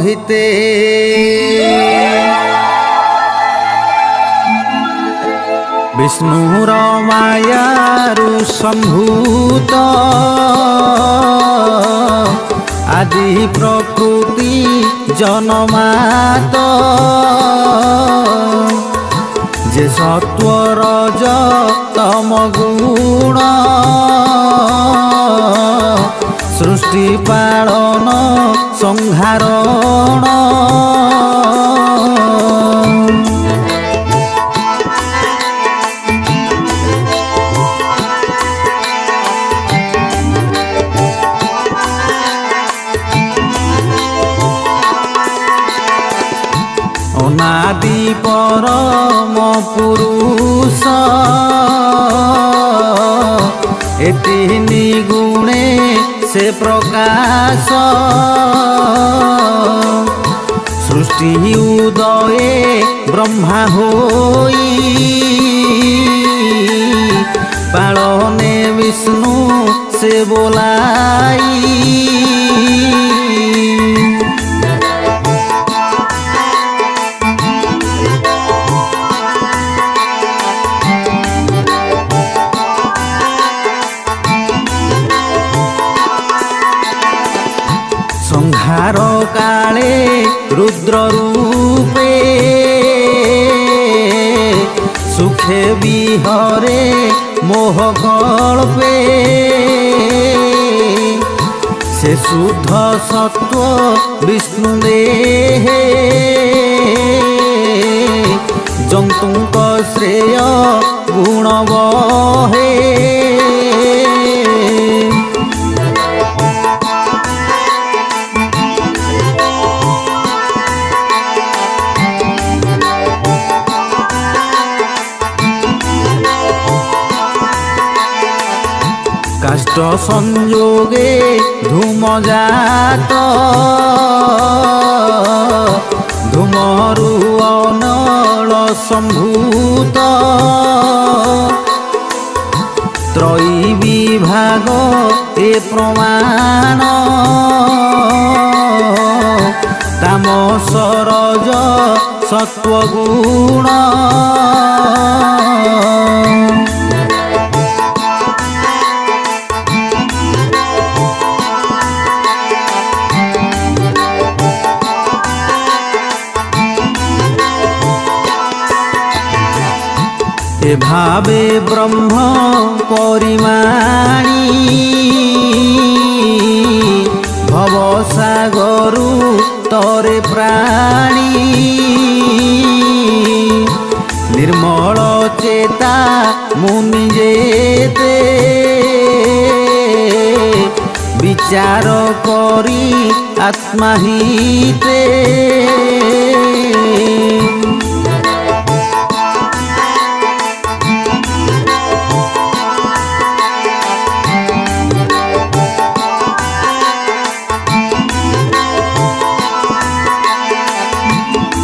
হিতে বিষ্ণুর মায়ারু সম্ভূত আদি প্রকৃতি জনমাত যে সত্ব রজ তম গুণ সৃষ্টি পালন সংহারণ অনাদি পরম পুরুষ এ তিনি গুণে সে প্রকাশ সৃষ্টি উদয়ে ব্রহ্মা হই পালনে বিষ্ণু সে বোলাই সংহার কালে রুদ্র রূপে সুখে বিহরে মোহ কল্পে সে শুদ্ধ সত্য বিষ্ণু দেহে জন্তুଙ୍କ শ্রেয় গুণ বহে কাষ্ট সংযোগে ধূমজাত ধূমরু অনল সম্ভূত ত্রয়ী বিভাগ এ প্রমাণ তামস রজ সত্ত্বগুণ এভাবে ব্রহ্ম পরিমাণী ভবসাগরু তরে প্রাণী নির্মল চেতা মুনি যেতে বিচার করি আত্মাহিতে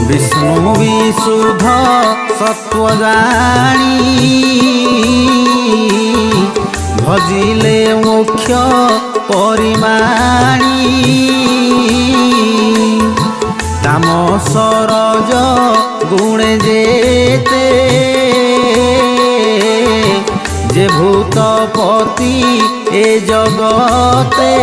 বিষ্ণু বিশুদ্ধ সত্ত্ব জানি ভজিলে মোক্ষ পরিমাণী তামস রজ গুণে যেতে যে ভূতপতি এ জগতে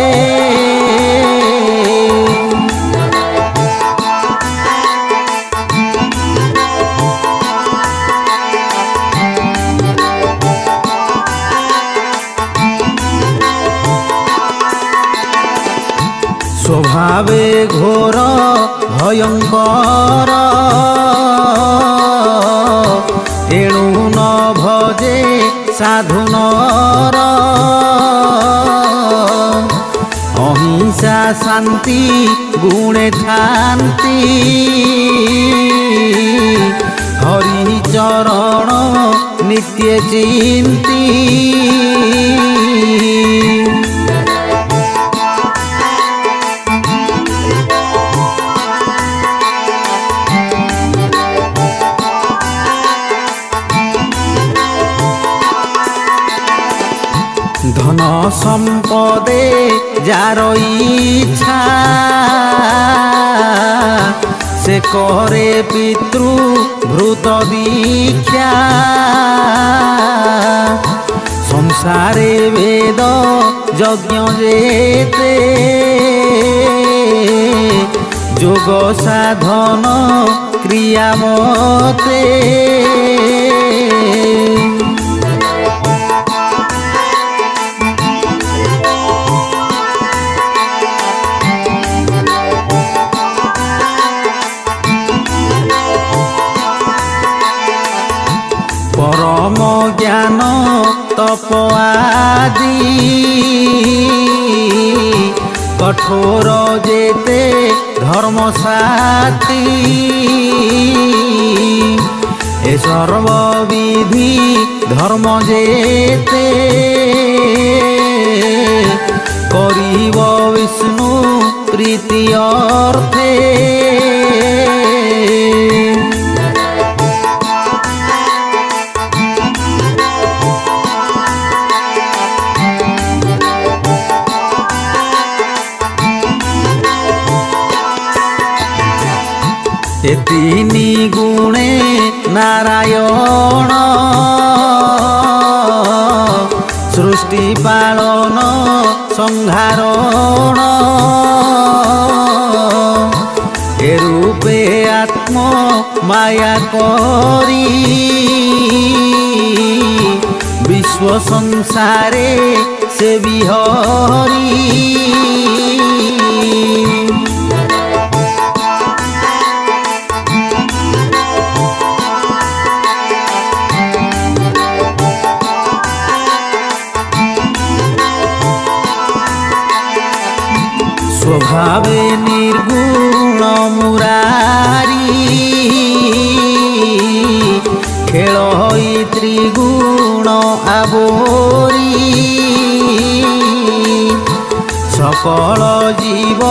স্বভাবে ঘোর ভয়ঙ্কর এণু ন ভজে সাধুনর অহিংসা শান্তি গুণে শান্তি হরিচরণ নিত্য চিন্তি ধন সম্পদে যার ইচ্ছা করে পিতৃ ভূত দীক্ষা সংসারে বেদ যজ্ঞ যেতে যোগ সাধন ক্রিয়া মতে পরম জ্ঞান তপ আদি কঠোর যেতে ধর্ম সাথী এ সর্ববিধি ধর্ম যেতে করিব বিষ্ণু প্রীতি অর্থে তিনি গুণে নারায়ণ সৃষ্টি পালন সংহারণ এ রূপে আত্ম মায়া করি বিশ্ব সংসারে সে বিহরি স্বভাবে নির্গুণ মুরারি খেল হই ত্রিগুণ আবরি সকল জীব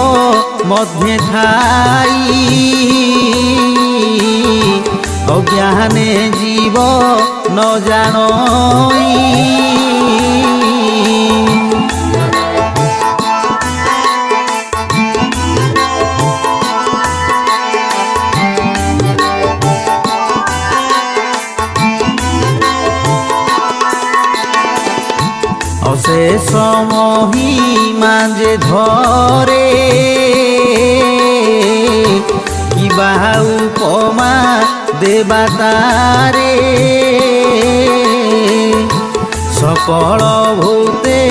মধ্যে থাই অজ্ঞানে জীব ন জানই অশেষ মহিমা যে ধরে কিবা উপমা দেবা তারে সকল ভূতে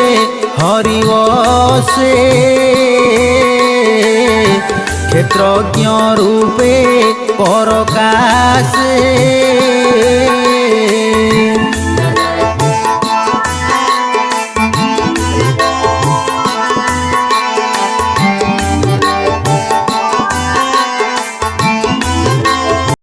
হরিবসে ক্ষেত্রজ্ঞ রূপে পরকাশে